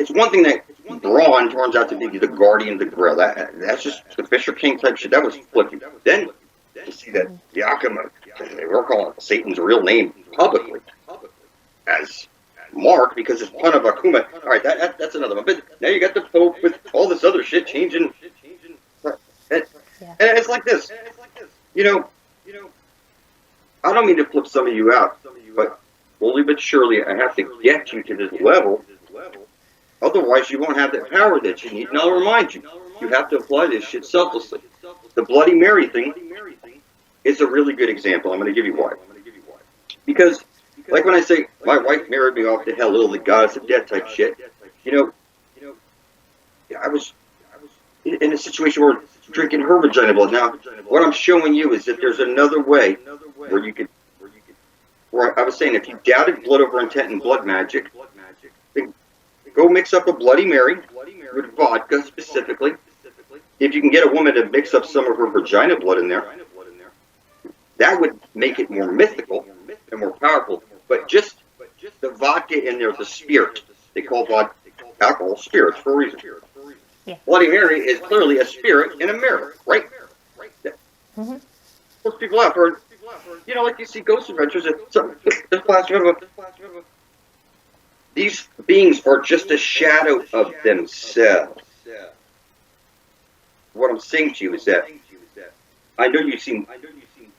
it's one thing that Braun turns out to be the guardian of the grill. That's just the Fisher King type shit. That was flipping. Then you see that Yakima, they were calling Satan's real name publicly as Mark because it's one of Akuma. All right, that's another one. But now you got the Pope with all this other shit changing. And it's like this. You know, I don't mean to flip some of you out, but slowly but surely I have to get you to this level. Otherwise, you won't have the power that you need. And I'll remind you, you have to apply this shit selflessly. The Bloody Mary thing is a really good example. I'm going to give you why. Because, like when I say, my wife married me off to hell, little the goddess of death type shit, I was in a situation where drinking her vagina blood. Now, what I'm showing you is that there's another way where you could, where I was saying, if you doubted blood over intent and blood magic, then go mix up a Bloody Mary with vodka specifically. If you can get a woman to mix up some of her vagina blood in there, that would make it more mythical and more powerful. But just the vodka in there, the spirit. They call vodka alcohol spirits for a reason. Yeah. Bloody Mary is clearly a spirit in a mirror, right? Mm-hmm. Most people have heard, like you see Ghost Adventures. These beings are just a shadow of themselves. What I'm saying to you is that I know you've seen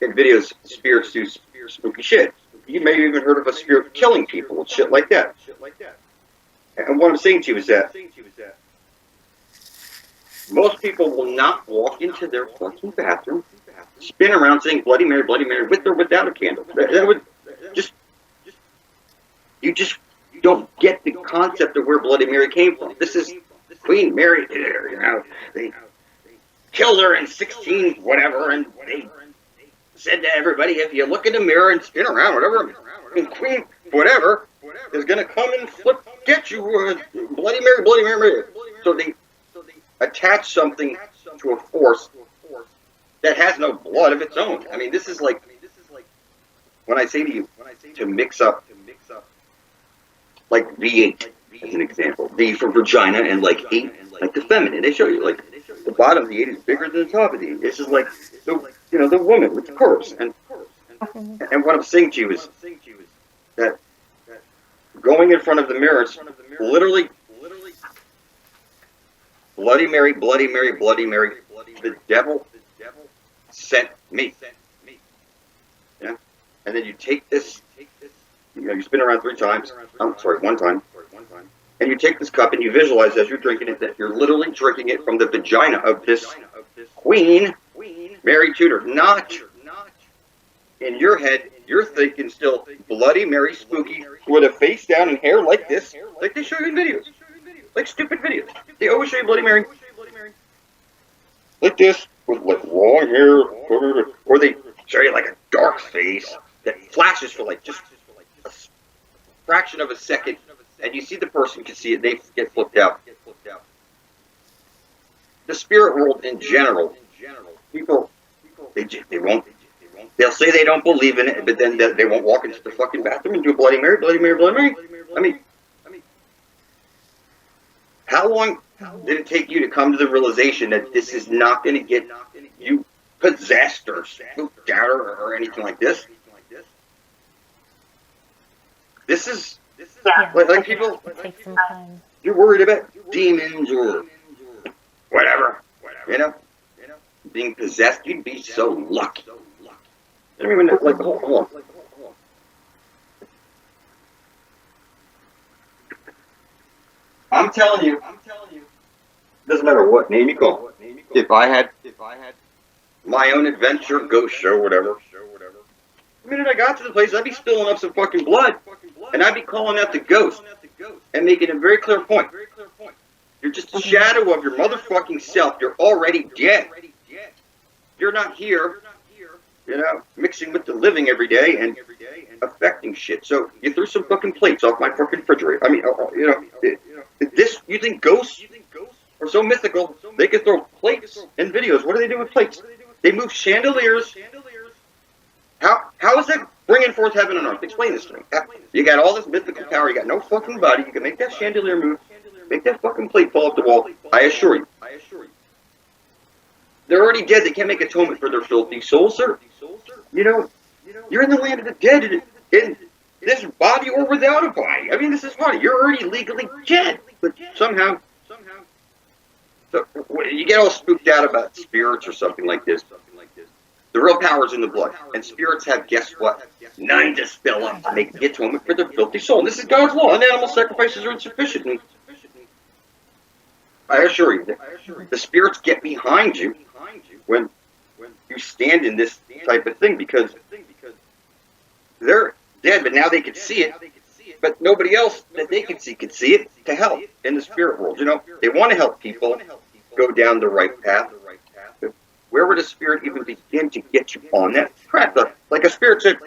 in videos spirits do spooky shit. You may have even heard of a spirit killing people and shit like that. And what I'm saying to you is that most people will not walk into their fucking bathroom, spin around saying Bloody Mary, with or without a candle. That would you don't get the concept of where Bloody Mary came from. This is Queen Mary, they killed her in 16 whatever, and they said to everybody, if you look in the mirror and spin around, whatever, and Queen whatever is going to come and get you, Bloody Mary. So they attach something to a force that has no blood of its own. I mean, this is like when I say to you to mix up like V8 as an example, V for vagina and like 8 like the feminine. They show you like the bottom of the 8 is bigger than the top of the 8. This is like the woman with the curves. And what I'm saying to you is that going in front of the mirrors, literally, Bloody Mary, the devil sent me. Yeah? And then you take this, you spin around 3 times, one time, and you take this cup and you visualize as you're drinking it that you're literally drinking it from the vagina of this Queen Mary Tudor. Not in your head, you're thinking still Bloody Mary spooky with a face down and hair like this, like they show you in videos. Like stupid videos. They always show you Bloody Mary like this, with like long hair, or they show you like a dark face that flashes for like just a fraction of a second, and you see the person can see it, they get flipped out. The spirit world in general, people, they'll say they don't believe in it, but then they won't walk into the fucking bathroom and do a Bloody Mary. I mean, how long did it take you to come to the realization that this is not going to get you possessed or spooked out or anything like this? This is like people. It takes some time. You're worried about demons or whatever, being possessed. You'd be so lucky. I don't even know, like, hold on. I'm telling you, doesn't matter what name you call it. If I had my own adventure, ghost show, whatever, the minute I got to the place, I'd be spilling up some fucking blood, and I'd be calling out the ghost and making a very clear point. You're just a shadow of your motherfucking self. You're already dead. You're not here, mixing with the living every day and affecting shit. So you threw some fucking plates off my fucking refrigerator. I mean, this, you think ghosts are so mythical, they can throw plates in videos. What do they do with plates? They move chandeliers. How is that bringing forth heaven and earth? Explain this to me. You got all this mythical power. You got no fucking body. You can make that chandelier move. Make that fucking plate fall off the wall. I assure you. They're already dead. They can't make atonement for their filthy souls, sir. You know, you're in the land of the dead in this body or without a body. I mean, this is funny. You're already legally dead. But somehow, so, you get all spooked out about spirits or something like this. The real power's in the blood. And spirits have, guess what? None to spill up to make the atonement for their filthy soul. And this is God's law. And animal sacrifices are insufficient. And I assure you, the spirits get behind you when you stand in this type of thing, because they're dead, but now they can see it. But nobody else that they can see it to help in the spirit world. You know, they want to help people go down the right path. But where would a spirit even begin to get you on that track? Like a spirit said,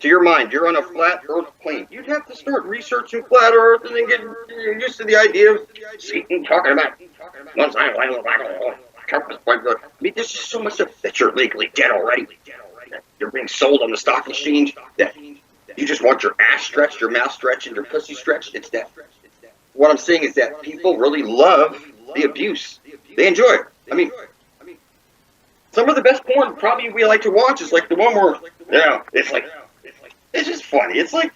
to your mind, you're on a flat earth plane. You'd have to start researching flat earth and then get used to the idea of Satan talking about one side, I mean, there's just so much stuff that you're legally dead already. You're being sold on the stock exchange that you just want your ass stretched, your mouth stretched, and your pussy stretched. It's that. What I'm saying is that people really love the abuse. They enjoy it. I mean, some of the best porn probably we like to watch is like the one where, it's just funny. It's like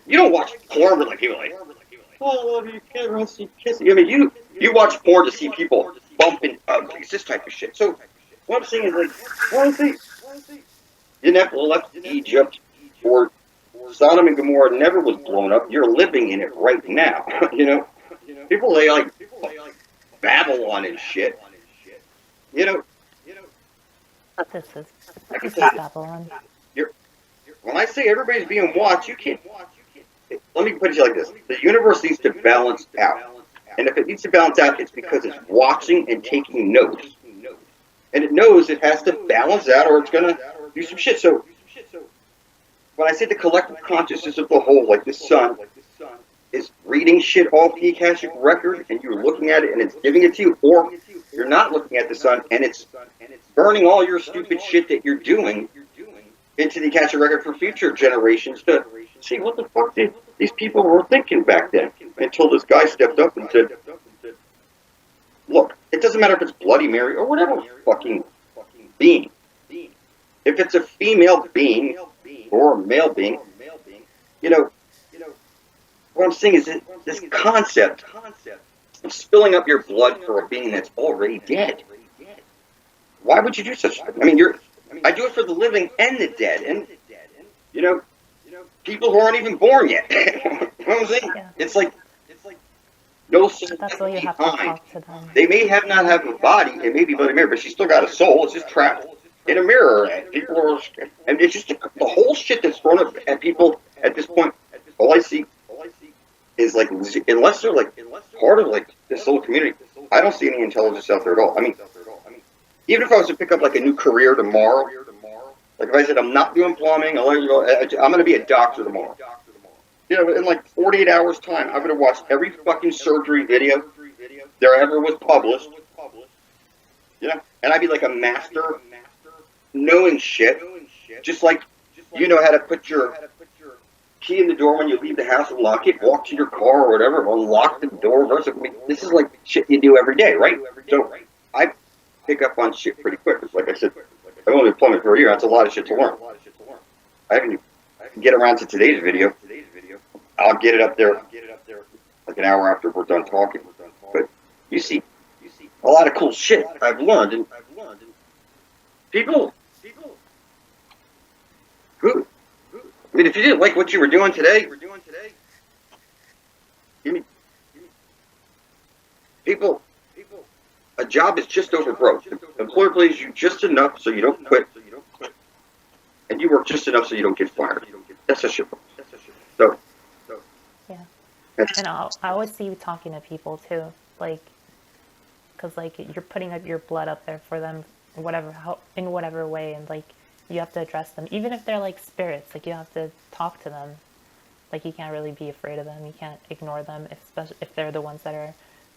you don't watch porn with like people like, oh, I love you, kissing. I mean, you watch porn to see people bumping uglies, this type of shit. So what I'm saying is like, honestly, you never left Egypt or Sodom and Gomorrah never was blown up. You're living in it right now. You know, people they like Babylon and shit. You know, This is Babylon. When I say everybody's being watched, you can't. Let me put it like this: the universe needs to balance out, and if it needs to balance out, it's because it's watching and taking notes, and it knows it has to balance out, or it's gonna do some shit. So, when I say the collective consciousness of the whole, like the sun, is reading shit off the Akashic record, and you're looking at it, and it's giving it to you, or you're not looking at the sun, and it's burning all your stupid shit that you're doing into the Akashic record for future generations to see what the fuck these people were thinking back then. Until this guy stepped up and said, look, it doesn't matter if it's Bloody Mary or whatever fucking being. If it's a female being or a male being, you know, what I'm saying is this concept of spilling up your blood for a being that's already dead. Why would you do such? I mean, I do it for the living and the dead, and you know, people who aren't even born yet. You know what I'm saying? Yeah. It's like no soul. That's why you have to talk to them. They may not have a body, it may be Bloody Mary, but she's still got a soul. It's just trapped in a mirror, and people are, and it's just the whole shit that's thrown up at people at this point. All I see is like, unless they're like part of like this little community, I don't see any intelligence out there at all. I mean, even if I was to pick up like a new career tomorrow, like if I said I'm not doing plumbing, I'm going to be a doctor tomorrow. You know, in like 48 hours time, I'm going to watch every fucking surgery video there ever was published. You know, and I'd be like a master knowing shit, just like you know how to put your key in the door when you leave the house and lock it, walk to your car or whatever, unlock the door. I mean, this is like shit you do every day, right? So I pick up on shit pretty quick. It's like I said, I've only been plumbing for a year. That's a lot of shit to learn. I haven't get around to today's video. I'll get it up there like an hour after we're done talking. But you see a lot of cool shit I've learned. And people who, I mean, if you didn't like what you were doing today, people, a job is just over broke. The employer pays you just enough so you don't quit, and you work just enough so you don't get fired. That's a shit. So, yeah. And I always see you talking to people too, like, because like you're putting up your blood up there for them, in whatever way, and like you have to address them, even if they're like spirits. Like you have to talk to them. Like you can't really be afraid of them. You can't ignore them, especially if they're the ones that are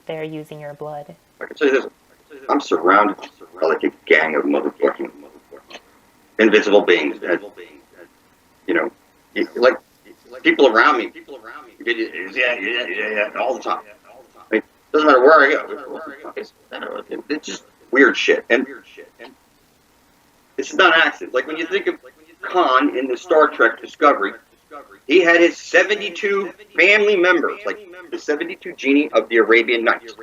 there using your blood. I can tell you this: I'm surrounded by like a gang of motherfucking invisible beings. That, you know, like people around me, all the time. I mean, doesn't matter where I go. It's just weird shit, and it's not an accident. Like when you think of Khan in the Star Trek Discovery, he had his 72 family members, like the 72 genie of the Arabian Nights,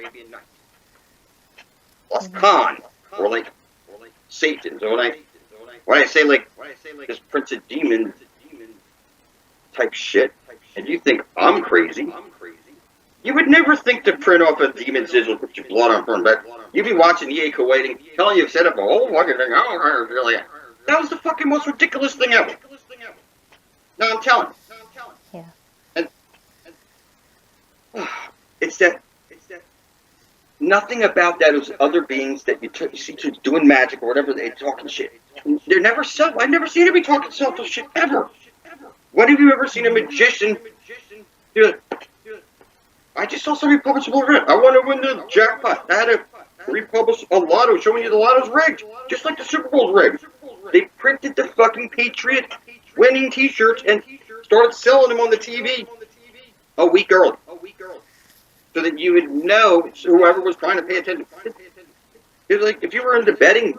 plus Khan, or like Satan. So when I say like this Prince of Demons type shit, and you think I'm crazy, you would never think to print off a demon sigil, put your blood on front back. You'd be watching EA Kuwaiting, telling you set up a whole fucking thing. Oh, really? That was the fucking most ridiculous thing ever. No, I'm telling you. Yeah. And it's that nothing about those other beings that you see doing magic or whatever, they talking shit. They're never self. I've never seen anybody talking selfish shit ever. When have you ever seen a magician do it? I just saw somebody publish a book. I want to win the jackpot. I had to republish a lotto showing you the lotto's rigged, just like the Super Bowl's rigged. They printed the fucking Patriot winning T-shirts and started selling them on the TV a week early, so that you would know, whoever was trying to pay attention. It was like if you were in the betting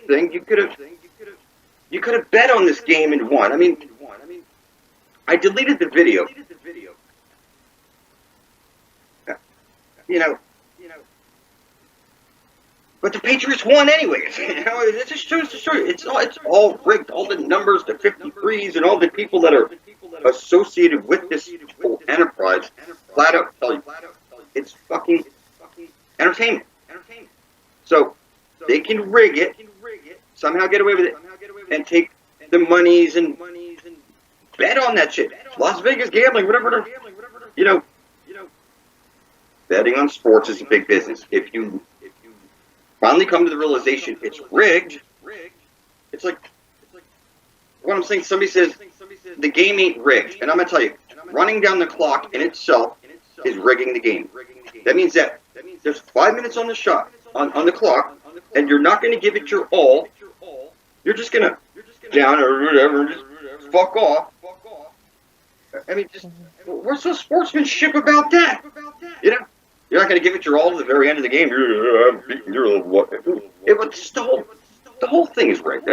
thing, you could have bet on this game and won. I mean, I deleted the video. You know, but the Patriots won anyways. You know, it just shows the story. It's all rigged. All the numbers, the 53s, and all the people that are associated with this whole enterprise, flat out tell you, it's fucking entertainment. So they can rig it, somehow get away with it, and take the monies and bet on that shit. Las Vegas gambling, whatever. You know, betting on sports is a big business. If you finally come to the realization it's rigged, it's like what I'm saying. Somebody says the game ain't rigged, and I'm gonna tell you, running down the clock in itself is rigging the game. That means that there's 5 minutes on the shot on the clock, and you're not gonna give it your all. You're just gonna down or whatever, just fuck off. I mean, just what's the sportsmanship about that? You know, you're not going to give it your all to the very end of the game. The whole thing is rigged.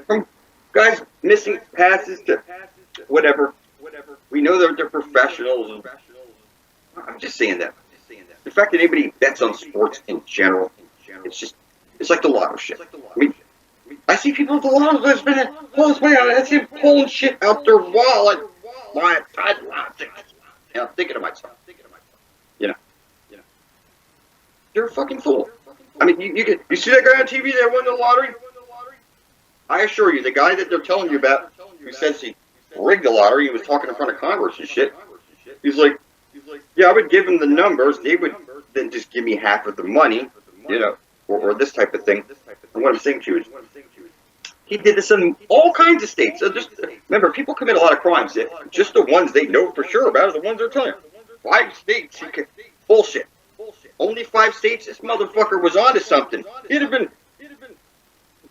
From guys missing passes to whatever. We know they're professionals. I'm just saying that. The fact that anybody bets on sports in general, it's like the lotto shit. I mean, I see people at the lotto that's been pulling money out. I see them pulling shit out their wallet. I'm thinking to myself, you know, you're a fucking fool. I mean, you see that guy on TV that won the lottery? I assure you, the guy that they're telling you about, who says he rigged the lottery, he was talking in front of Congress and shit. He's like, yeah, I would give him the numbers. They would then just give me half of the money, you know, or this type of thing. And what I'm saying to you is, he did this in all kinds of states. So just remember, people commit a lot of crimes. Just the ones they know for sure about are the ones they're telling you. 5 states. Bullshit. Only 5 states? This motherfucker was onto something. He'd have been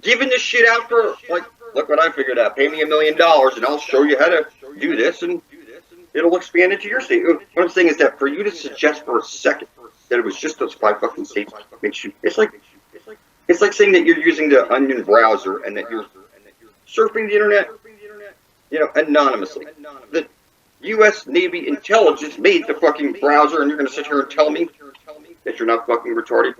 giving this shit out for, like, look what I figured out. Pay me $1 million and I'll show you how to do this and it'll expand into your state. What I'm saying is that for you to suggest for a second that it was just those 5 fucking states makes you, it's like saying that you're using the Onion browser and that you're surfing the internet, you know, anonymously. The U.S. Navy intelligence made the fucking browser, and you're going to sit here and tell me that you're not fucking retarded?